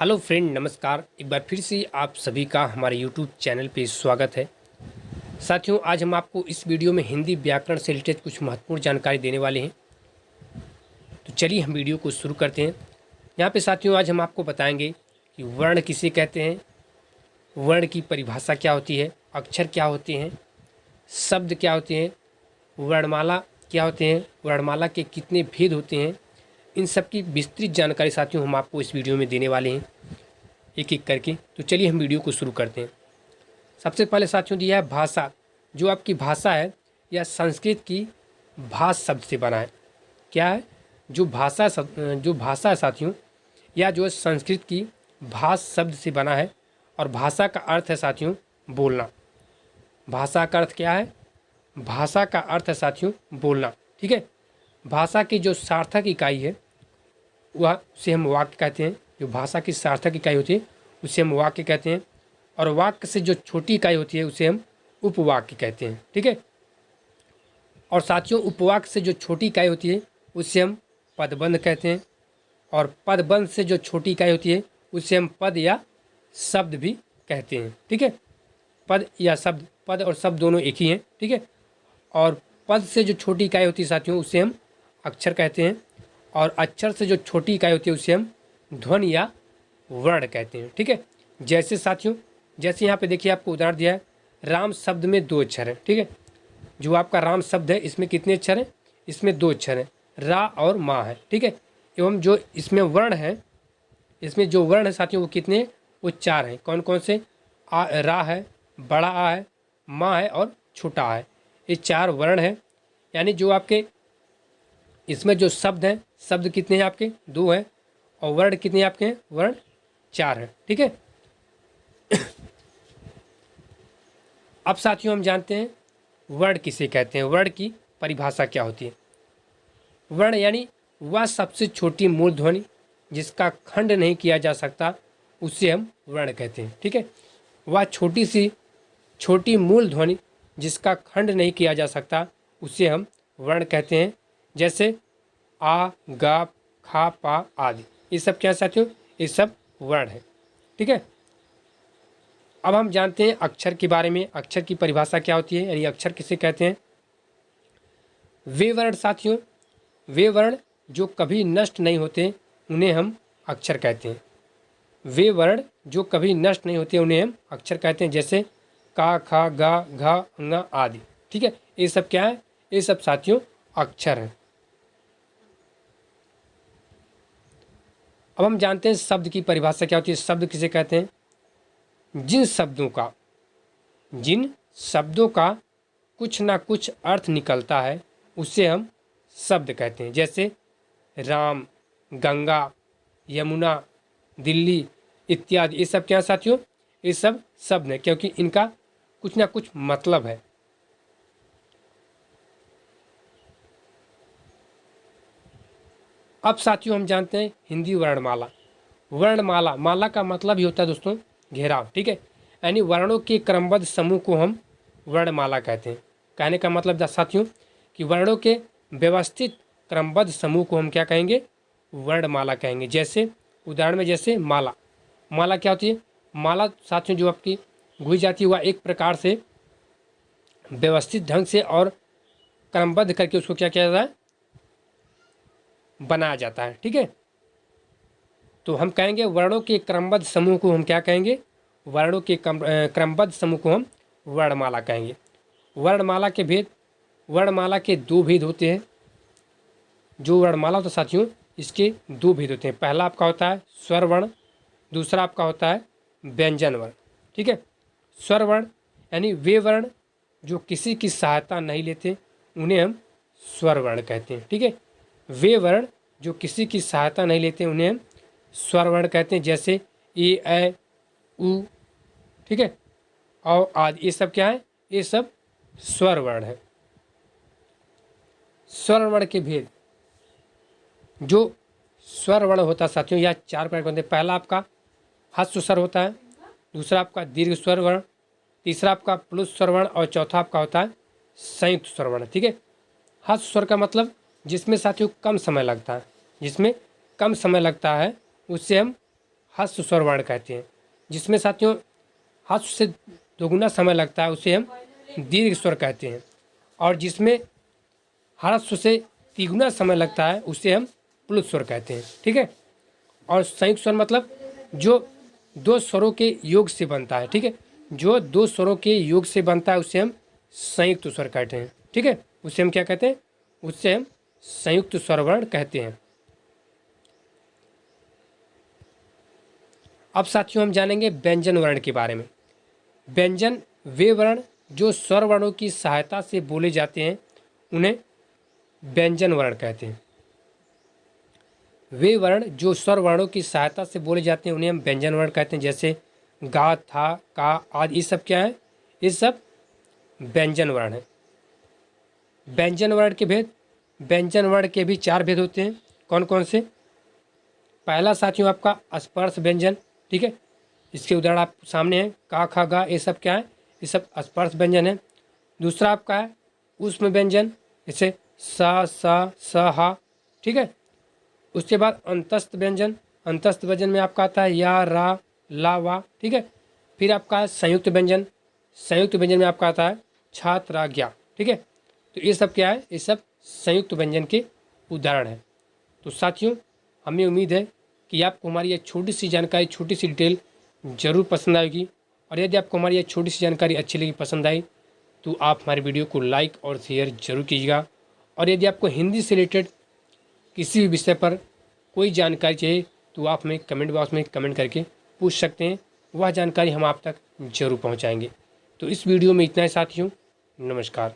Hello friend, नमस्कार। एक बार फिर से आप सभी का हमारे यूट्यूब चैनल पे स्वागत है। साथियों, आज हम आपको इस वीडियो में हिंदी व्याकरण से रिलेटेड कुछ महत्वपूर्ण जानकारी देने वाले हैं। तो चलिए हम वीडियो को शुरू करते हैं। यहाँ पे साथियों आज हम आपको बताएंगे कि वर्ण किसे कहते हैं, वर्ण की परिभाषा क्या होती है, अक्षर क्या होते हैं, शब्द क्या होते हैं, वर्णमाला क्या होते हैं, वर्णमाला के कितने भेद होते हैं। इन सब की विस्तृत जानकारी साथियों हम आपको इस वीडियो में देने वाले हैं एक एक करके। तो चलिए हम वीडियो को शुरू करते हैं। सबसे पहले साथियों दिया है भाषा। जो आपकी भाषा है यह संस्कृत की भाष शब्द से बना है। क्या है? जो भाषा है साथियों, यह जो है संस्कृत की भाष शब्द से बना है। और भाषा का अर्थ है साथियों बोलना। भाषा का अर्थ क्या है? भाषा का अर्थ है साथियों बोलना। ठीक है। भाषा की जो सार्थक इकाई है वह उसे हम वाक्य कहते हैं। जो भाषा की सार्थक इकाई होती है उसे हम वाक्य कहते हैं। और वाक्य से जो छोटी इकाई होती है उसे हम उपवाक्य कहते हैं। ठीक है। और साथियों उपवाक्य से जो छोटी इकाई होती है उसे हम पदबंध कहते हैं। और पदबंध से जो छोटी इकाई होती है उसे हम पद या शब्द भी कहते हैं। ठीक है। पद या शब्द, पद और शब्द दोनों एक ही हैं। ठीक है। और पद से जो छोटी इकाई होती है साथियों उसे हम अक्षर कहते हैं। और अक्षर से जो छोटी इकाई होती है उसे हम ध्वनि या वर्ण कहते हैं। ठीक है। जैसे साथियों, जैसे यहाँ पे देखिए आपको उदाहरण दिया है, राम शब्द में 2 अक्षर हैं। ठीक है। जो आपका राम शब्द है इसमें कितने अक्षर हैं? इसमें 2 अक्षर हैं, रा और माँ है। ठीक है। एवं जो इसमें वर्ण है, इसमें जो वर्ण है साथियों वो कितने हैं? वो 4 हैं। कौन कौन से? रा है, बड़ा आ है, माँ है और छोटा आ है। ये 4 वर्ण हैं। यानी जो आपके इसमें जो शब्द हैं, शब्द कितने हैं आपके? 2 हैं। और वर्ण कितने आपके हैं? वर्ण 4 हैं। ठीक है। अब साथियों हम जानते हैं वर्ण किसे कहते हैं, वर्ण की परिभाषा क्या होती है। वर्ण यानी वह सबसे छोटी मूल ध्वनि जिसका खंड नहीं किया जा सकता उसे हम वर्ण कहते हैं। ठीक है। वह छोटी मूल ध्वनि जिसका खंड नहीं किया जा सकता उसे हम वर्ण कहते हैं। जैसे आ, गा, खा, पा आदि, ये सब क्या साथियों? ये सब वर्ण है। ठीक है। अब हम जानते हैं अक्षर के बारे में। अक्षर की परिभाषा क्या होती है, यानी अक्षर किसे कहते हैं? वे वर्ण साथियों, वे वर्ण जो कभी नष्ट नहीं होते उन्हें हम अक्षर कहते हैं। वे वर्ण जो कभी नष्ट नहीं होते उन्हें हम अक्षर कहते हैं। जैसे का, खा, गा, घा, ङ आदि। ठीक है। ये सब क्या है? ये सब साथियों अक्षर हैं। अब हम जानते हैं शब्द की परिभाषा क्या होती है। शब्द किसे कहते हैं? जिन शब्दों का कुछ ना कुछ अर्थ निकलता है उसे हम शब्द कहते हैं। जैसे राम, गंगा, यमुना, दिल्ली इत्यादि, ये सब क्या साथियों? ये सब शब्द हैं, क्योंकि इनका कुछ ना कुछ मतलब है। अब साथियों हम जानते हैं हिंदी वर्णमाला। वर्णमाला, माला का मतलब ही होता है दोस्तों घेराव। ठीक है। यानी वर्णों के क्रमबद्ध समूह को हम वर्णमाला कहते हैं। कहने का मतलब साथियों कि वर्णों के व्यवस्थित क्रमबद्ध समूह को हम क्या कहेंगे? वर्णमाला कहेंगे। जैसे उदाहरण में जैसे माला। माला क्या होती है? माला साथियों जो आपकी घुई जाती है वह एक प्रकार से व्यवस्थित ढंग से और क्रमबद्ध करके उसको क्या किया जाता है? बनाया जाता है। ठीक है। तो हम कहेंगे वर्णों के क्रमबद्ध समूह को हम क्या कहेंगे? वर्णों के क्रमबद्ध समूह को हम वर्णमाला कहेंगे। वर्णमाला के भेद, वर्णमाला के 2 भेद होते हैं। जो वर्णमाला होता है साथियों इसके 2 भेद होते हैं। पहला आपका होता है स्वर वर्ण, दूसरा आपका होता है व्यंजन वर्ण। ठीक है। स्वर वर्ण यानी वे वर्ण जो किसी की सहायता नहीं लेते उन्हें हम स्वर वर्ण कहते हैं। ठीक है। वे वर्ण जो किसी की सहायता नहीं लेते उन्हें हम स्वर वर्ण कहते हैं। जैसे ए, ऐ, उ। ठीक है। और आदि, ये सब क्या है? ये सब स्वर वर्ण है। स्वर वर्ण के भेद, जो स्वर वर्ण होता है साथियों यह 4 प्रकार के होते हैं। पहला आपका ह्रस्व स्वर होता है, दूसरा आपका दीर्घ स्वर वर्ण, तीसरा आपका प्लुत स्वर वर्ण और चौथा आपका होता है संयुक्त स्वर वर्ण। ठीक है। ह्रस्व स्वर का मतलब जिसमें साथियों कम समय लगता है, जिसमें कम समय लगता है उसे हम ह्रस्व स्वर वर्ण कहते हैं। जिसमें साथियों ह्रस्व से दोगुना समय लगता है उसे हम दीर्घ स्वर कहते हैं, और जिसमें ह्रस्व से तिगुना समय लगता है उसे हम प्लुत स्वर कहते हैं। ठीक है। और संयुक्त स्वर मतलब जो दो स्वरों के योग से बनता है। ठीक है। जो दो स्वरों के योग से बनता है उसे हम संयुक्त स्वर कहते हैं। ठीक है। उसे हम क्या कहते हैं? उससे हम संयुक्त स्वर वर्ण कहते हैं। अब साथियों हम जानेंगे व्यंजन वर्ण के बारे में। व्यंजन वे वर्ण जो स्वर वर्णों की सहायता से बोले जाते हैं उन्हें व्यंजन वर्ण कहते हैं। वे वर्ण जो स्वर वर्णों की सहायता से बोले जाते हैं उन्हें हम व्यंजन वर्ण कहते हैं। जैसे गा, था, का आदि, ये सब क्या है? ये सब व्यंजन वर्ण है। व्यंजन वर्ण के भेद, व्यंजन वर्ण के भी 4 भेद होते हैं। कौन कौन से? पहला साथियों आपका स्पर्श व्यंजन। ठीक है। इसके उदाहरण आप सामने हैं, का, खा, गा, ये सब क्या है? ये सब स्पर्श व्यंजन है। दूसरा आपका है ऊष्म व्यंजन, जैसे सा, सा, स, हा। ठीक है। उसके बाद अंतस्थ व्यंजन। अंतस्थ व्यंजन में आपका आता है या, रा, ला, वा। ठीक है। फिर आपका है संयुक्त व्यंजन। संयुक्त व्यंजन में आपका आता है छा, त्र, ज्ञा। ठीक है। तो ये सब क्या है? ये सब संयुक्त व्यंजन के उदाहरण हैं। तो साथियों हमें उम्मीद है कि आपको हमारी ये छोटी सी जानकारी, छोटी सी डिटेल ज़रूर पसंद आएगी। और यदि आपको हमारी ये छोटी सी जानकारी अच्छी लगी, पसंद आई, तो आप हमारे वीडियो को लाइक और शेयर जरूर कीजिएगा। और यदि आपको हिंदी से रिलेटेड किसी भी विषय पर कोई जानकारी चाहिए तो आप हमें कमेंट बॉक्स में कमेंट करके पूछ सकते हैं, वह जानकारी हम आप तक जरूर पहुंचाएंगे। तो इस वीडियो में इतना ही साथियों, नमस्कार।